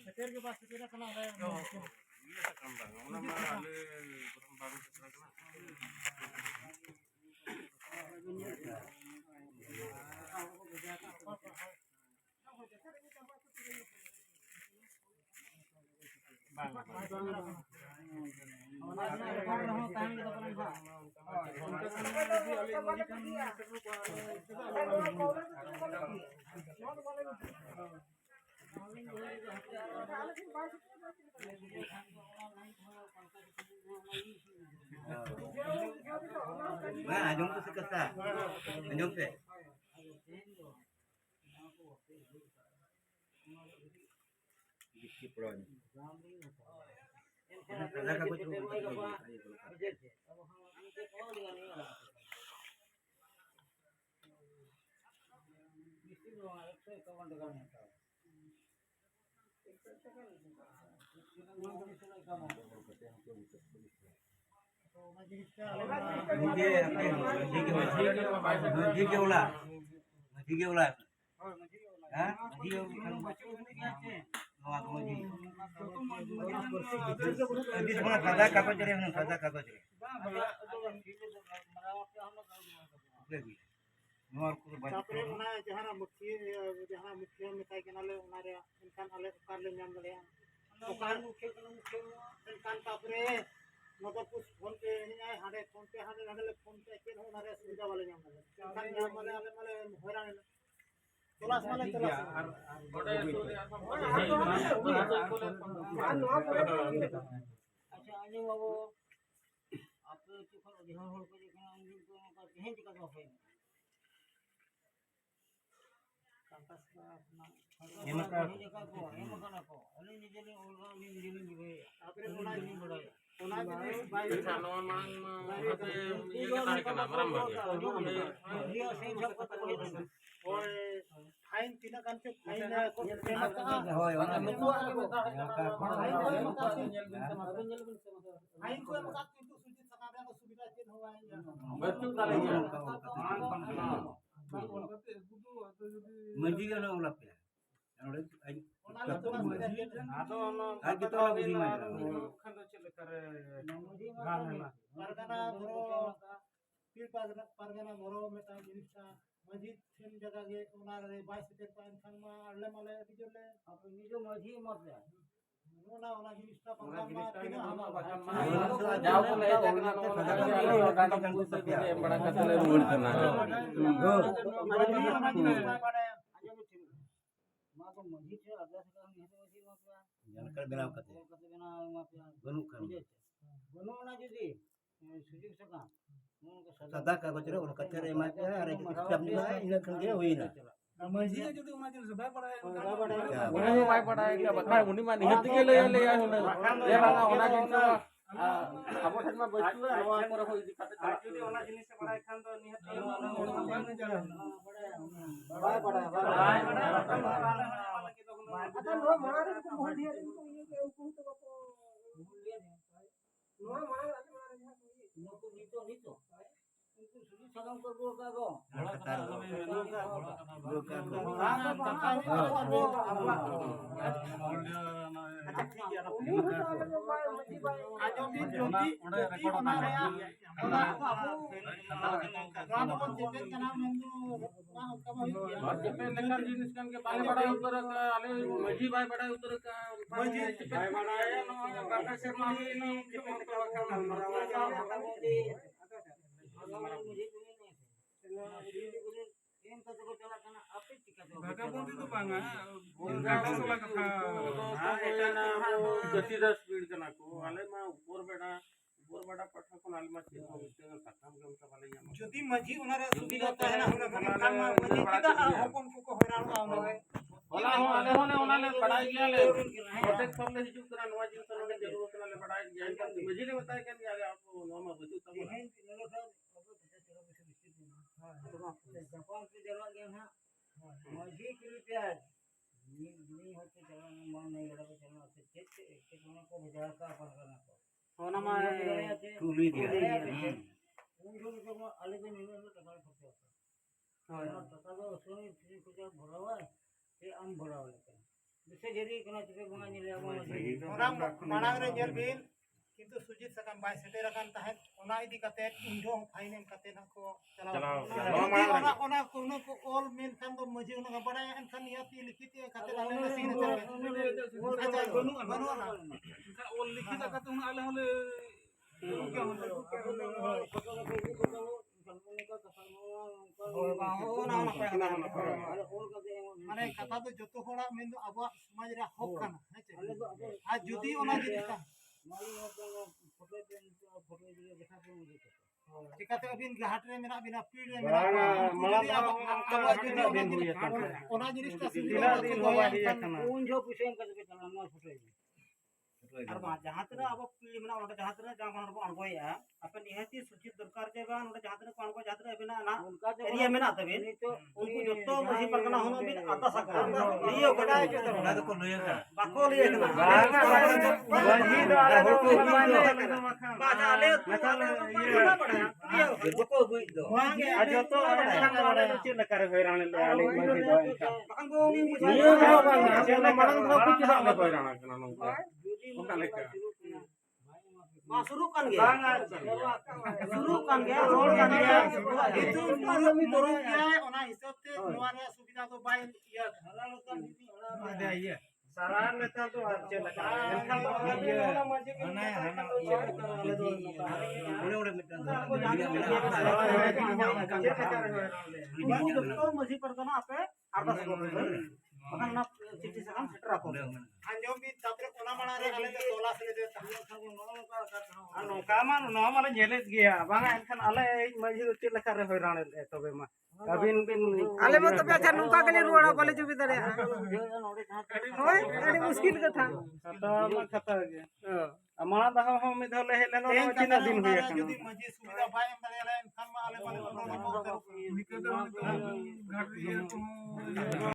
Sector के पास sector करना है ये काम बा ओना मा आले प्रथम बाबू सेक्टर करना Nah, anjung tu sekata. Anjung tu. Biki peron. Kerja kamu cukup. तापरे उना जहां मुखिया मिताई केनाले उनारे इनकान आले कारले नाम दले ओकार मुखिया इनकान तापरे नगद कुछ फोन पे नहीं हाडे फोन पे हाडे फोन पे के उनारे सुविधा वाले नाम दले इनकान नाम वाले आले हैरान तलाश वाले तलाश अच्छा आने बाबू आप चुखन अधिहार होल को देखना अंजिन को का कहीं दिक्कत हो है कांतास का अपना हेमका को अले निजेले ओलगा निजेले निवे आपरे ओना जिनिस बाई नवा मांग होते ये कता है ना मरम भागे ये सेम सब को और फाइन तीना कान पे फाइन को होय ओना फाइन को मका किंतु सुजित सकाबे को सुविधा चेन होवा है बच्चू काले मंजी के ना उला पे नोडे आदो आज तो बुद्धि मान खंड चले करे गान है ना परगना मोरो पीर परगना मोरो मेता जिनिसा मजी थेन जगह गे उनारे 22 सेक्टर पाइन खानमा अल्ले माले दिजले आप निजो मजी मत जा ओना जिनिसा परगना तीना हम जाओ को ले जाके गांधी कांगू से दे बड़ा कतले रोड करना ओना जिनिसा पड़े मां को मजी से आधा से काम हेते मजी मत जानकर बनाव कते बनाव मत बनु खान बनु ना जदी सुजित सका सदा कागज रे उन कते रे माते अरे स्टेप नि इन खंगे होइना मजी के जदी उना जिनिस बाय पड़े उन्हें बाय पड़ाए क्या बता उन्हीं मा निहत के ले ले या उन्हें ये बागा ओना जिनिस अब ठन में बच्चू नवा पर हो दिक्कत जदी ओना जिनिस से पड़ाए खान तो निहत बाय पड़े आता नो मारे को मोह दिया रे को ये के को तो बापो मूल्य नहीं नो मारे आगे मारे नो को नीतो सुजित सगम को गो का गो जिनिस के बाले बड़ा उतर आले मजी भाई बड़ा उतर का मजी भाई बड़ा है नो बाबा शर्मा नो चिपन का वखा भगाबंदी तो बांगा उनका सोला कथा एटा ना गति द स्पीड कना को आले मा ऊपर बड़ा पठा को आले मा चेन मिस्टेक सकाम के उनका वाले या जदी मजी उनारे सुविधा तहना होना काम मजी किदा होपन को हैरान आउनो है होला हो आले होने ओनाले पढ़ाई किया ले प्रोटेक्ट सब ले हिजू करा नवा जिन सने जरूरत ना ले पढ़ाई ज्ञान कर मजी ने बताया कि आगे आपको नवा बचू तब जापान के जरूरत है ना मजी के रुपया नहीं होते चलन मन नहीं लड़ा चलन से चेक के को बजा का अपन करना को होना मा टूली दिया उन लोग को अलग नहीं टका खर्च होता हां टका तो सोई को भरवा am bora bisa jadi kena cepat menganyi lewat orang manang re jel bin किंतु सुजीत सकम बाय सेटेर akan tahan ona idi kate undong finance kate nako चलाओ ona कोनो को ऑल मेन kan do मजे उना बड़ा एनसन याती लिखित kate लाने ना सीन चले बनु ना इनका ओल लिखी दा कत उन आले होले क्या होले माने कथा तो जतो होड़ा मेन दो अब समाज रे हक खाना आ जुदी ओना जिनिस चिकाते अबिन घाट रे मेरा बिना पीड़ रे मेरा ओना जिनिस ता सिंगला दिन होबा हिया खाना उन जो पुसेन कर के चला नो फोटो और बा जहां तक अब पीड़ मेना ओटा जहां तक जहां मन को अनबोया अपन निहती सूचित दरकार जेबा ओटा जहां तक कोन को जहां तक बिना ना एरिया में ना तबे उनको जतो मसी परकना होनो बिन आता सका ये ओटा ओटा तो को लयका बाको लयका वही दो आले तो बाजा आले ये जतो गुई दो जतो आले चे लकार होरान ले आले मसी दो बांगो नियो बांगा चले मरंग को कुछ ना होरान kana nongka bukan leka मा शुरू kan गया शुरू kan गया रोड kan गया itu mi dorong gya ona hisab te noa re सुविधा तो बाय या हलाल का नीति ada iya saran neta तो अच्छे लगा एनखान ये हना हना बड़े बड़े मित्र तो मजी परगना आपे आटा से makan nak cici sakam setra ko anjom bi tapre kona mana re ale te tola sele de anu kaman no mala jelet gya banga enkan ale maji uti lekar re hoiran le tobe ma kabin bin ale mo to acha nungka kali ruara bale jubi dare hoy adi muskil katha kata ma kata ge amana daha ho mi dhole hele no china din huye kana jodi maji सुविधा bye em dale ale kan ma ale bale निकल घाट ये